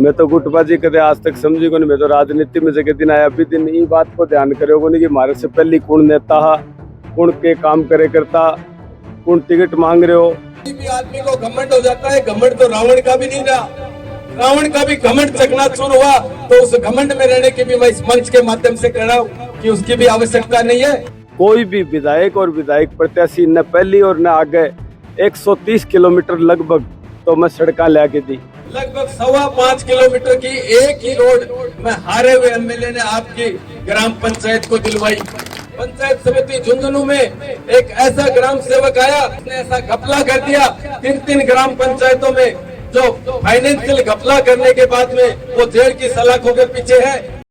मैं तो गुटबाजी कदे आज तक समझी को नहीं। मैं तो राजनीति में जगह दिन आया अभी दिन ई बात को ध्यान करे को नहीं कि हमारे से पहले कौन नेता हा, कौन के काम करे करता, कौन टिकट मांग रहे हो। किसी भी आदमी को घमंड हो जाता है। घमंड तो रावण का भी नहीं रहा। रावण का भी घमंड चकनाचूर हुआ, तो उस घमंड में रहने की भी मैं इस मंच के माध्यम से कह रहा हूँ कि उसकी भी आवश्यकता नहीं है। कोई भी विधायक और विधायक प्रत्याशी न पहली और न आगे 130 किलोमीटर लगभग तो मैं सड़क लेके दी। लगभग 5.25 किलोमीटर की एक ही रोड में हारे हुए एमएलए ने आपकी ग्राम पंचायत को दिलवाई। पंचायत समिति झुंझुनू में एक ऐसा ग्राम सेवक आया, उसने ऐसा घपला कर दिया। 3 ग्राम पंचायतों में जो फाइनेंशियल घपला करने के बाद में वो जेल की सलाखों के पीछे है।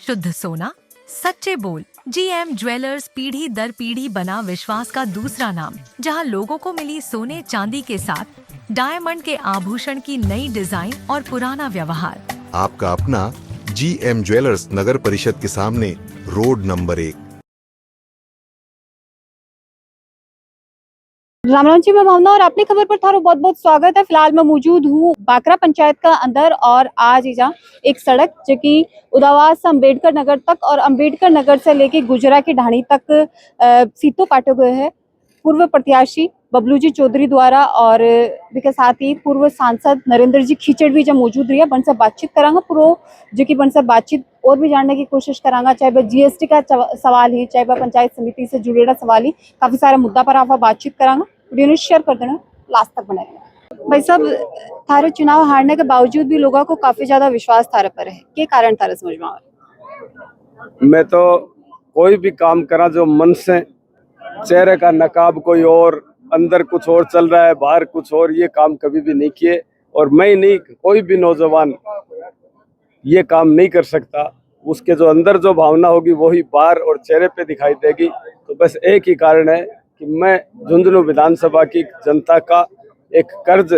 शुद्ध सोना, सच्चे बोल। जीएम ज्वेलर्स पीढ़ी दर पीढ़ी बना विश्वास का दूसरा नाम, जहां लोगों को मिली सोने चांदी के साथ डायमंड के आभूषण की नई डिजाइन और पुराना व्यवहार। आपका अपना जीएम ज्वेलर्स, नगर परिषद के सामने, रोड नंबर 1। राम राम जी, मैं भावना और अपनी खबर पर थारो बहुत बहुत स्वागत है। फिलहाल मैं मौजूद हूँ बाकरा पंचायत का अंदर और आज ही जहाँ एक सड़क जो कि उदावास से अम्बेडकर नगर तक और अम्बेडकर नगर से लेके गुजरा की ढाणी तक सीटों काटे गए हैं पूर्व प्रत्याशी बबलू जी चौधरी द्वारा, और के साथ ही पूर्व सांसद नरेंद्र जी खीचड़ भी जब मौजूद रही है। बन से बातचीत करांगा पूरा जो कि बन से बातचीत और भी जानने की कोशिश करांगा, चाहे वह जीएसटी का सवाल ही, चाहे वह पंचायत समिति से जुड़ेड़ा सवाल ही, काफी सारे मुद्दा पर आप बातचीत करांगा। वीडियो ने शेयर कर देना, लास्ट तक बने रहना। भाई साहब, थारे चुनाव हारने के बावजूद भी लोगों को काफी ज्यादा विश्वास थारे पर है, क्या कारण थारे समझ में आवे? मैं तो कोई भी काम करा जो मन से, चेहरे का नकाब कोई और, अंदर कुछ और चल रहा है, बाहर कुछ और, ये काम कभी भी नहीं किए। और मैं ही नहीं, कोई भी नौजवान ये काम नहीं कर सकता। उसके जो अंदर जो भावना होगी वही बाहर और चेहरे पे दिखाई देगी। तो बस एक ही कारण है कि मैं झुंझुनू विधानसभा की जनता का एक कर्ज,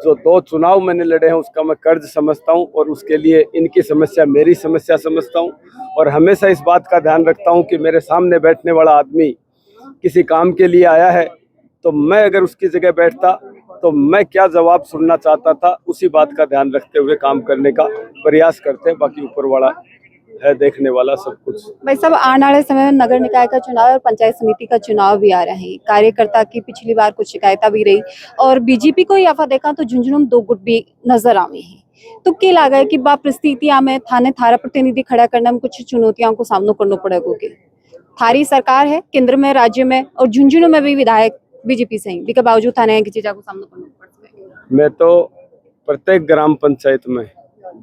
जो 2 चुनाव मैंने लड़े हैं, उसका मैं कर्ज समझता हूं और उसके लिए इनकी समस्या मेरी समस्या समझता हूं। और हमेशा इस बात का ध्यान रखता हूं कि मेरे सामने बैठने वाला आदमी किसी काम के लिए आया है, तो मैं अगर उसकी जगह बैठता तो मैं क्या जवाब सुनना चाहता था, उसी बात का ध्यान रखते हुए काम करने का प्रयास करते हैं। बाकी ऊपर वाला है देखने वाला सब कुछ। भाई साहब, आने वाले समय में नगर निकाय का चुनाव और पंचायत समिति का चुनाव भी आ रहे हैं। कार्यकर्ता की पिछली बार कुछ शिकायत भी रही और बीजेपी को याफा देखा तो झुंझुनू में 2 गुट भी नजर आवे हैं। तो क्या लगा है कि बा परिस्थितियां में थाने थारा प्रतिनिधि खड़ा करने में कुछ चुनौतियों को सामना करना पड़ेगा? कि थारी सरकार है केंद्र में, राज्य में, और झुंझुनू में भी विधायक बीजेपी से ही, के बावजूद थाने की चीजों को सामना करना पड़ता है। मैं तो प्रत्येक ग्राम पंचायत में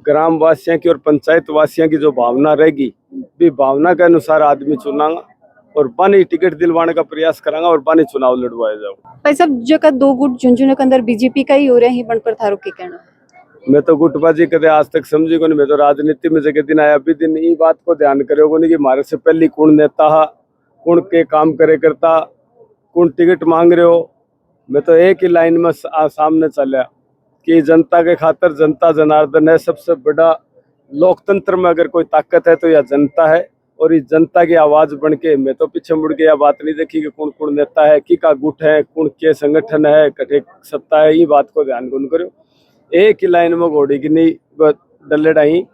ग्राम वासियों की और पंचायत वासियों की जो भावना रहेगी, भी भावना के अनुसार आदमी चुनागा और पानी टिकट दिलवाने का प्रयास करांगा और पानी चुनाव लड़वाया जाऊंगा। भाई साहब, जो का 2 गुट झुंझुनू के अंदर बीजेपी का ही हो रहे हैं, बन पर थारो के कहना? मैं तो गुटबाजी कदे आज तक समझी को नहीं। मैं तो राजनीति में जगह दिन आया अभी दिन ई बात को ध्यान करे को नहीं कि हमारे से पहले कौन नेता हा, कौन के काम करे करता, कौन टिकट मांग रहे हो। मैं तो एक ही लाइन में सामने चला कि जनता के खातिर जनता जनार्दन है। सबसे बड़ा लोकतंत्र में अगर कोई ताकत है तो यह जनता है, और इस जनता की आवाज बन के मैं तो पीछे मुड़ के यह बात नहीं देखी कि कौन कौन नेता है, की का गुट है, कौन के संगठन है, कटे सत्ता है, ये बात को ध्यान कौन करो। एक ही लाइन में घोड़ी की नहीं डलेड़ा ही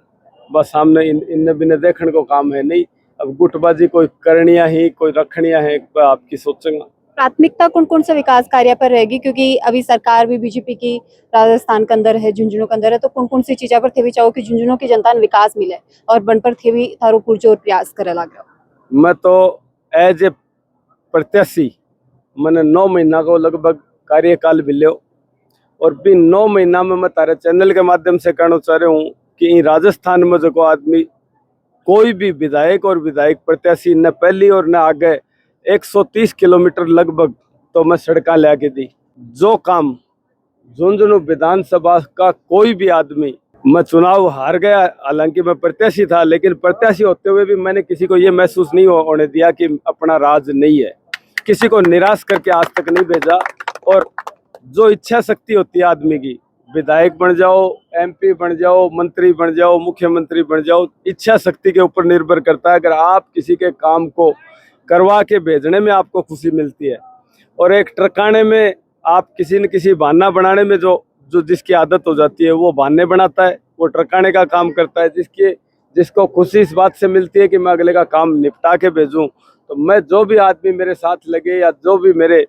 बस सामने इन बिना देखने को काम है नहीं। अब गुटबाजी कोई करनिया ही, कोई रखनिया है, आपकी सोचेंगे। प्राथमिकता कौन कौन से विकास कार्य पर रहेगी, क्योंकि अभी सरकार भी बीजेपी की राजस्थान के अंदर है, झुंझुनू के अंदर है, तो कौन कौन सी चीजों पर थे भी चाहो कि झुंझुनू की जनता ने विकास मिले और बन पर थे भी थारो पुरजोर प्रयास करे लग? मैं तो एज ए प्रत्याशी मैंने 9 महीना को लगभग कार्यकाल मिले, और भी 9 महीना में मैं तारे चैनल के माध्यम से कहना चाह रहा हूँ कि राजस्थान में जो आदमी, कोई भी विधायक और विधायक प्रत्याशी न पहली और न आगे 130 किलोमीटर लगभग तो मैं सड़क लेके दी। जो काम झुंझुनू विधानसभा का कोई भी आदमी, मैं चुनाव हार गया, हालांकि मैं प्रत्याशी था, लेकिन प्रत्याशी होते हुए भी मैंने किसी को ये महसूस नहीं होने दिया कि अपना राज नहीं है। किसी को निराश करके आज तक नहीं भेजा। और जो इच्छा शक्ति होती है आदमी की, विधायक बन जाओ, एमपी बन जाओ, मंत्री बन जाओ, मुख्यमंत्री बन जाओ, इच्छा शक्ति के ऊपर निर्भर करता है। अगर आप किसी के काम को करवा के भेजने में आपको खुशी मिलती है और एक ट्रकाने में आप किसी न किसी बहाना बनाने में जो जो जिसकी आदत हो जाती है वो बहाने बनाता है, वो ट्रकाने का काम करता है। जिसको खुशी इस बात से मिलती है कि मैं अगले का काम निपटा के भेजूं, तो मैं जो भी आदमी मेरे साथ लगे या जो भी मेरे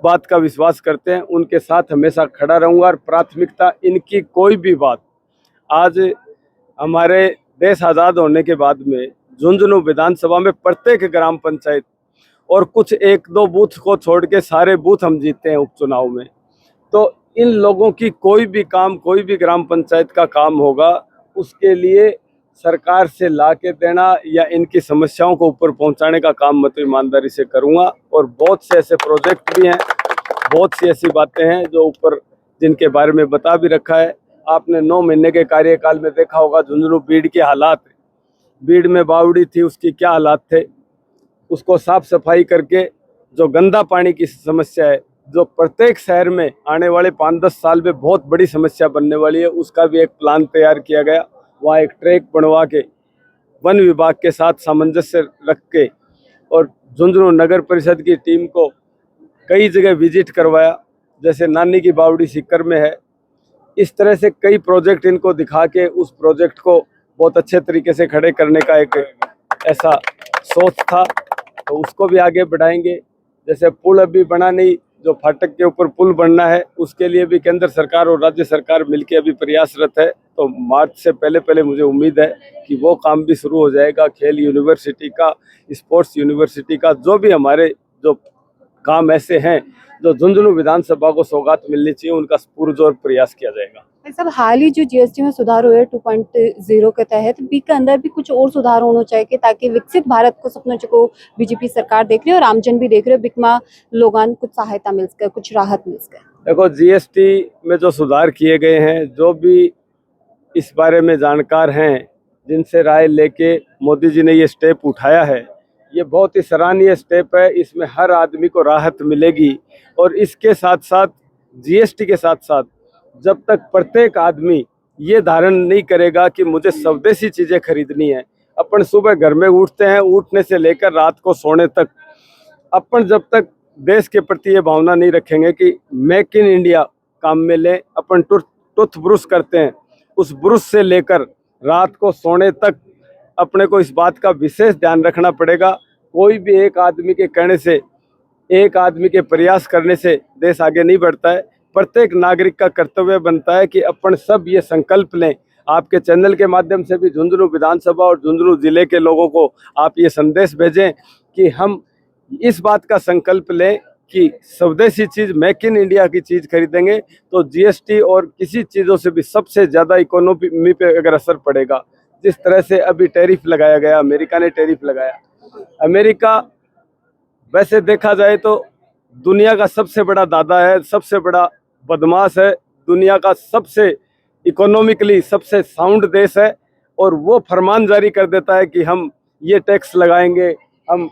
बात का विश्वास करते हैं उनके साथ हमेशा खड़ा रहूंगा। और प्राथमिकता इनकी कोई भी बात, आज हमारे देश आज़ाद होने के बाद में झुंझुनू विधानसभा में प्रत्येक ग्राम पंचायत और कुछ एक दो बूथ को छोड़ के सारे बूथ हम जीते हैं उपचुनाव में। तो इन लोगों की कोई भी काम, कोई भी ग्राम पंचायत का काम होगा, उसके लिए सरकार से ला के देना या इनकी समस्याओं को ऊपर पहुंचाने का काम मैं तो ईमानदारी से करूंगा। और बहुत से ऐसे प्रोजेक्ट भी हैं, बहुत सी ऐसी बातें हैं जो ऊपर जिनके बारे में बता भी रखा है। आपने 9 महीने के कार्यकाल में देखा होगा झुंझुनू बीड़ के हालात, बीड़ में बावड़ी थी उसकी क्या हालात थे, उसको साफ सफाई करके जो गंदा पानी की समस्या है जो प्रत्येक शहर में आने वाले 5-10 साल में बहुत बड़ी समस्या बनने वाली है, उसका भी एक प्लान तैयार किया गया। वहाँ एक ट्रैक बनवा के वन विभाग के साथ सामंजस्य रख के और झुंझुनू नगर परिषद की टीम को कई जगह विजिट करवाया, जैसे नानी की बावड़ी सीकर में है। इस तरह से कई प्रोजेक्ट इनको दिखा के उस प्रोजेक्ट को बहुत अच्छे तरीके से खड़े करने का एक ऐसा सोच था, तो उसको भी आगे बढ़ाएंगे। जैसे पुल अभी बना नहीं, जो फाटक के ऊपर पुल बनना है, उसके लिए भी केंद्र सरकार और राज्य सरकार मिलकर अभी प्रयासरत है। तो मार्च से पहले मुझे उम्मीद है कि वो काम भी शुरू हो जाएगा। खेल यूनिवर्सिटी का, स्पोर्ट्स यूनिवर्सिटी का, जो भी हमारे जो काम ऐसे हैं जो झुंझुनू विधानसभा को सौगात मिलनी चाहिए, उनका पुरजोर प्रयास किया जाएगा। सब हाल ही जो जीएसटी में सुधार हुए 2.0 के तहत बी के अंदर भी कुछ और सुधार होना चाहिए ताकि विकसित भारत को सपनों को बीजेपी सरकार देख रही है और आमजन भी देख रहे हो, बिकमा लोगों कुछ सहायता मिल सके, कुछ राहत मिल सके। देखो, जीएसटी में जो सुधार किए गए हैं, जो भी इस बारे में जानकार हैं, जिनसे राय लेके मोदी जी ने ये स्टेप उठाया है, ये बहुत ही सराहनीय स्टेप है। इसमें हर आदमी को राहत मिलेगी। और इसके साथ साथ जीएसटी के साथ साथ जब तक प्रत्येक आदमी ये धारण नहीं करेगा कि मुझे स्वदेशी चीज़ें खरीदनी है, अपन सुबह घर में उठते हैं, उठने से लेकर रात को सोने तक, अपन जब तक देश के प्रति ये भावना नहीं रखेंगे कि मेक इन इंडिया काम में ले, अपन टूथ ब्रश करते हैं, उस ब्रश से लेकर रात को सोने तक अपने को इस बात का विशेष ध्यान रखना पड़ेगा। कोई भी एक आदमी के कहने से, एक आदमी के प्रयास करने से देश आगे नहीं बढ़ता है। प्रत्येक नागरिक का कर्तव्य बनता है कि अपन सब ये संकल्प लें। आपके चैनल के माध्यम से भी झुंझुनू विधानसभा और झुंझुनू जिले के लोगों को आप ये संदेश भेजें कि हम इस बात का संकल्प लें कि स्वदेशी चीज़, मेक इन इंडिया की चीज़ खरीदेंगे तो जीएसटी और किसी चीज़ों से भी सबसे ज़्यादा इकोनॉमी पे अगर असर पड़ेगा। जिस तरह से अभी टैरिफ लगाया गया, अमेरिका ने टैरिफ लगाया। अमेरिका वैसे देखा जाए तो दुनिया का सबसे बड़ा दादा है, सबसे बड़ा बदमाश है, दुनिया का सबसे इकोनॉमिकली सबसे साउंड देश है, और वो फरमान जारी कर देता है कि हम ये टैक्स लगाएंगे, हम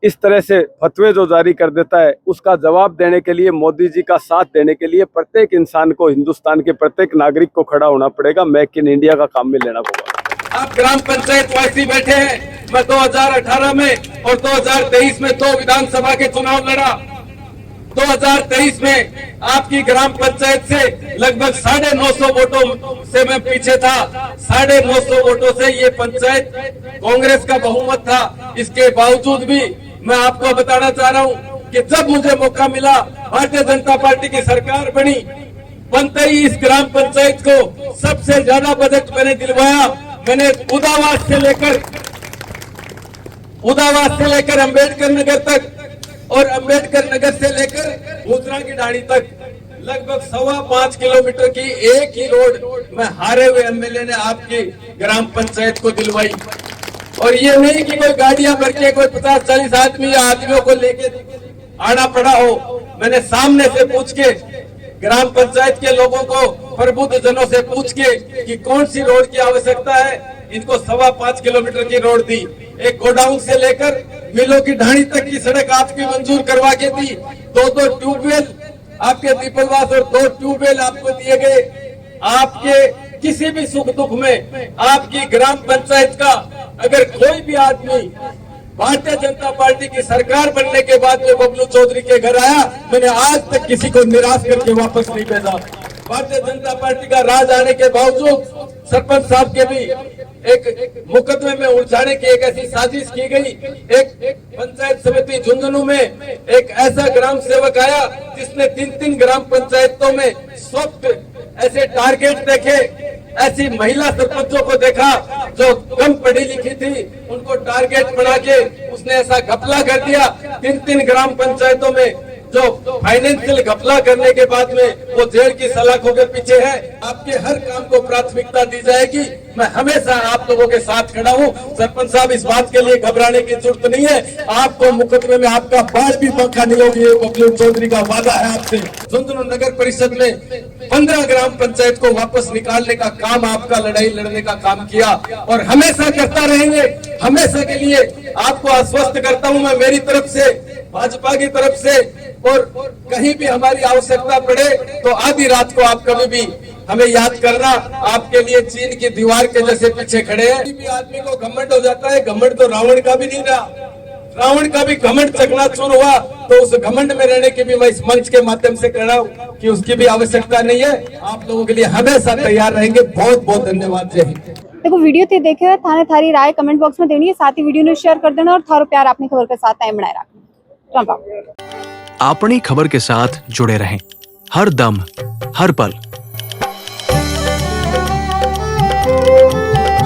इस तरह से फतवे जो जारी कर देता है, उसका जवाब देने के लिए, मोदी जी का साथ देने के लिए प्रत्येक इंसान को, हिंदुस्तान के प्रत्येक नागरिक को खड़ा होना पड़ेगा। मेक इन इंडिया का काम में लेना होगा। आप ग्राम पंचायत वासी बैठे हैं, मैं 2018 में और 2023 में 2 विधानसभा के चुनाव लड़ा। 2023 में आपकी ग्राम पंचायत से लगभग 950 वोटों से मैं पीछे था। 950 वोटों से ये पंचायत कांग्रेस का बहुमत था। इसके बावजूद भी मैं आपको बताना चाह रहा हूँ कि जब मुझे मौका मिला, भारतीय जनता पार्टी की सरकार बनी, बनते ही इस ग्राम पंचायत को सबसे ज्यादा बजट मैंने दिलवाया। मैंने उदावास से लेकर अंबेडकर नगर तक और अंबेडकर नगर से लेकर मुद्रा की ढाणी तक लगभग 5.25 किलोमीटर की एक ही रोड मैं हारे हुए एमएलए ने आपकी ग्राम पंचायत को दिलवाई। और ये नहीं कि कोई गाड़ियां भर के कोई 50-40 आदमियों को लेके आना पड़ा हो। मैंने सामने से पूछ के ग्राम पंचायत के लोगों को, प्रबुद्ध जनों से पूछ के कि कौन सी रोड की आवश्यकता है, इनको 5.25 किलोमीटर की रोड दी। एक गोडाउन से लेकर मिलों की ढाणी तक की सड़क आपकी मंजूर करवा के दी। 2 ट्यूबवेल आपके पीपलवास और 2 ट्यूबवेल आपको दिए गए। आपके किसी भी सुख दुख में आपकी ग्राम पंचायत का अगर कोई भी आदमी भारतीय जनता पार्टी की सरकार बनने के बाद में बबलू चौधरी के घर आया, मैंने आज तक किसी को निराश करके वापस नहीं भेजा। भारतीय जनता पार्टी का राज आने के बावजूद सरपंच साहब के भी एक मुकदमे में उलझाने की एक ऐसी साजिश की गई। एक पंचायत समिति झुंझुनू में एक ऐसा ग्राम सेवक आया जिसने 3-3 ग्राम पंचायतों में सॉफ्ट ऐसे टारगेट देखे, ऐसी महिला सरपंचों को देखा जो कम पढ़ी लिखी थी, उनको टारगेट बना के उसने ऐसा घपला कर दिया। 3-3 ग्राम पंचायतों में जो फाइनेंशियल घपला करने के बाद में वो जेल की सलाखों के पीछे है। आपके हर काम को प्राथमिकता दी जाएगी। मैं हमेशा आप लोगों के साथ खड़ा हूँ। सरपंच साहब, इस बात के लिए घबराने की जरूरत नहीं है। आपको मुकदमे में आपका बाल भी पंखा नहीं होगी, ये बबलू चौधरी का वादा है आपसे। झुंझुनू नगर परिषद में 15 ग्राम पंचायत को वापस निकालने का काम आपका लड़ाई लड़ने का काम किया और हमेशा करता रहेंगे। हमेशा के लिए आपको आश्वस्त करता हूँ मैं मेरी तरफ से, भाजपा की तरफ से, और कहीं भी हमारी आवश्यकता पड़े तो आधी रात को आप कभी भी हमें याद करना। आपके लिए चीन की दीवार के जैसे पीछे खड़े हैं। किसी भी आदमी को घमंड हो जाता है, घमंड तो रावण का भी नहीं रहा। रावण का भी घमंड चकनाचूर हुआ, तो उस घमंड में रहने की भी मैं इस मंच के माध्यम से कह रहा हूँ कि उसकी भी आवश्यकता नहीं है। आप लोगों के लिए हमेशा तैयार रहेंगे। बहुत बहुत धन्यवाद। जय हिंद। देखो वीडियो ते देखे हुए थाने थारी राय कमेंट बॉक्स में देनी है, साथ ही वीडियो ने शेयर कर देना और थारो प्यार अपनी खबर के साथ कायम बनाए रखना। राम राम। अपनी खबर के साथ जुड़े रहें, हर दम हर पल